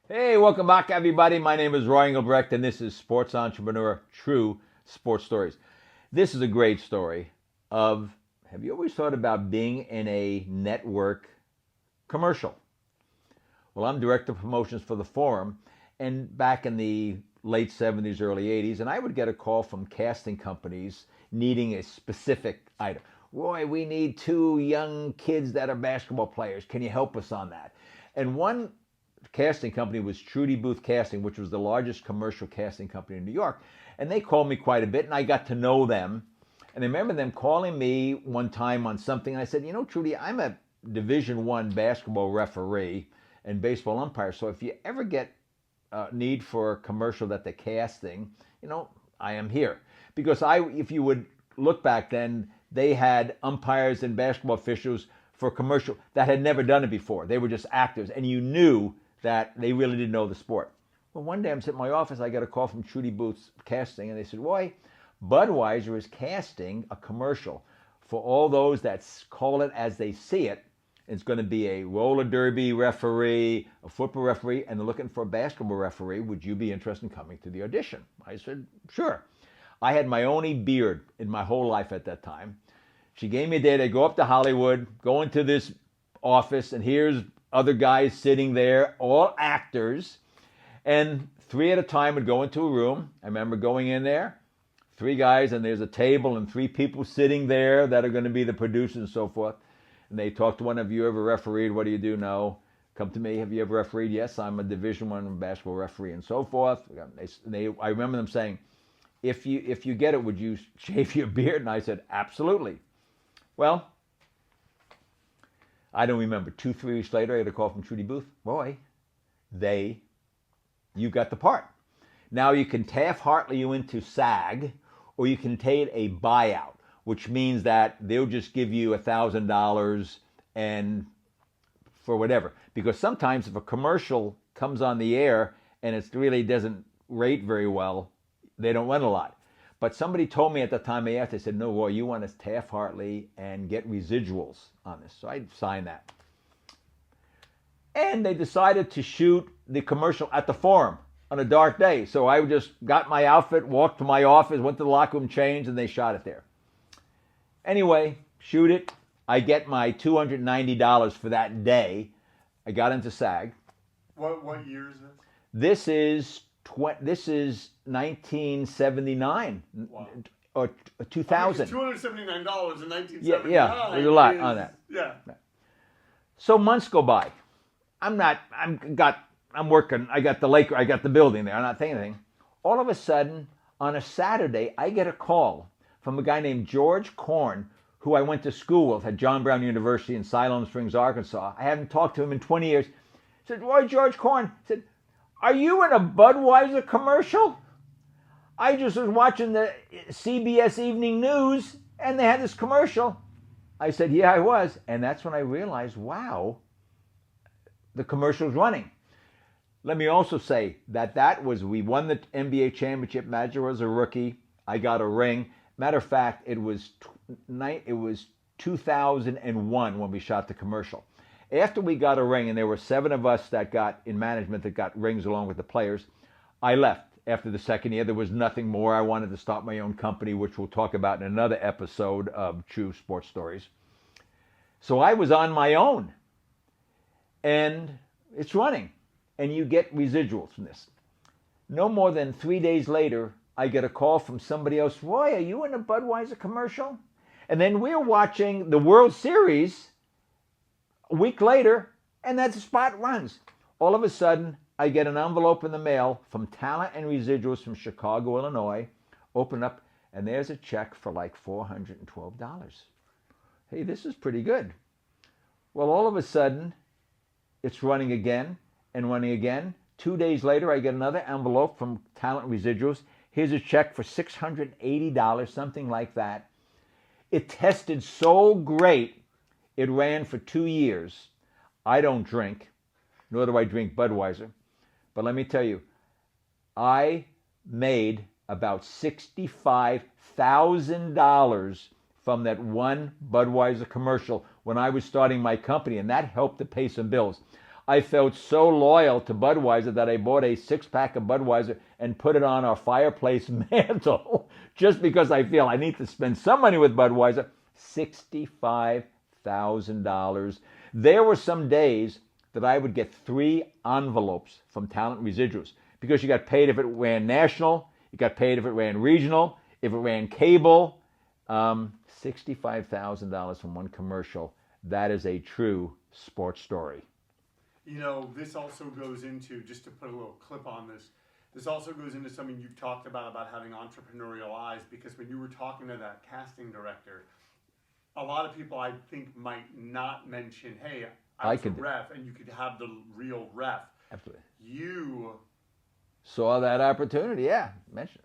Hey, welcome back, everybody. My name is Roy Engelbrecht, and this is Sports Entrepreneur True Sports Stories. This is a great story of, have you always thought about being in a network commercial? Well, I'm director of promotions for the Forum, and back in the late 70s, early 80s, and I would get a call from casting companies needing a specific item. Roy, we need two young kids that are basketball players. Can you help us on that? And one casting company was Trudy Booth Casting, which was the largest commercial casting company in New York. And they called me quite a bit, and I got to know them. And I remember them calling me one time on something, and I said, Trudy, I'm a Division I basketball referee and baseball umpire, so if you ever get need for a commercial that they're casting, I am here. Because if you would look back then, they had umpires and basketball officials for commercial that had never done it before. They were just actors, and you knew that they really didn't know the sport. Well, one day I'm sitting in my office, I got a call from Trudy Booth's Casting, and they said, Roy, Budweiser is casting a commercial for all those that call it as they see it. It's going to be a roller derby referee, a football referee, and they're looking for a basketball referee. Would you be interested in coming to the audition? I said, sure. I had my only beard in my whole life at that time. She gave me a day to go up to Hollywood, go into this office, and here's other guys sitting there, all actors, and three at a time would go into a room. I remember going in there, three guys, and there's a table and three people sitting there that are going to be the producers and so forth. And they talk to one of you, ever refereed? What do you do? No. Come to me. Have you ever refereed? Yes, I'm a Division I basketball referee and so forth. I remember them saying, if you get it, would you shave your beard? And I said, absolutely. Well, I don't remember. 2-3 weeks later, I had a call from Trudy Booth. Roy, you got the part. Now you can Taft-Hartley you into SAG, or you can take a buyout, which means that they'll just give you $1,000 and for whatever. Because sometimes if a commercial comes on the air and it really doesn't rate very well, they don't run a lot. But somebody told me at the time they asked, they said, no, Roy, you want to Taft-Hartley and get residuals on this. So I signed that. And they decided to shoot the commercial at the Forum on a dark day. So I just got my outfit, walked to my office, went to the locker room, changed, and they shot it there. Anyway, shoot it. I get my $290 for that day. I got into SAG. What year is this? This is 1979. Wow. Or 2000. $279 in 1979. Yeah, there's a lot on that. Yeah. So months go by. I'm working. I got the building there. I'm not thinking anything. All of a sudden, on a Saturday, I get a call from a guy named George Korn, who I went to school with at John Brown University in Siloam Springs, Arkansas. I haven't talked to him in 20 years. He said, Roy, George Korn, said, are you in a Budweiser commercial? I just was watching the CBS Evening News, and they had this commercial. I said, yeah, I was. And that's when I realized, wow, the commercial's running. Let me also say we won the NBA championship. Magic was a rookie. I got a ring. Matter of fact, it was 2001 when we shot the commercial. After we got a ring, and there were 7 of us that got in management that got rings along with the players, I left. After the second year, there was nothing more. I wanted to start my own company, which we'll talk about in another episode of True Sports Stories. So I was on my own, and it's running, and you get residuals from this. No more than 3 days later, I get a call from somebody else. Roy, are you in a Budweiser commercial? And then we're watching the World Series a week later, and that spot runs. All of a sudden, I get an envelope in the mail from Talent and Residuals from Chicago, Illinois. Open up, and there's a check for like $412. Hey, this is pretty good. Well, all of a sudden, it's running again and running again. 2 days later, I get another envelope from Talent Residuals. Here's a check for $680, something like that. It tested so great, it ran for 2 years. I don't drink, nor do I drink Budweiser. But let me tell you, I made about $65,000 from that one Budweiser commercial when I was starting my company, and that helped to pay some bills. I felt so loyal to Budweiser that I bought a 6-pack of Budweiser and put it on our fireplace mantle just because I feel I need to spend some money with Budweiser. $65,000. There were some days that I would get 3 envelopes from Talent Residuals because you got paid if it ran national, you got paid if it ran regional, if it ran cable. $65,000 from one commercial. That is a true sports story. You know, this also goes into, just to put a little clip on this, this also goes into something you've talked about having entrepreneurial eyes, because when you were talking to that casting director, a lot of people, I think, might not mention, hey, I was a ref, and you could have the real ref. Absolutely. You saw that opportunity, yeah. Mention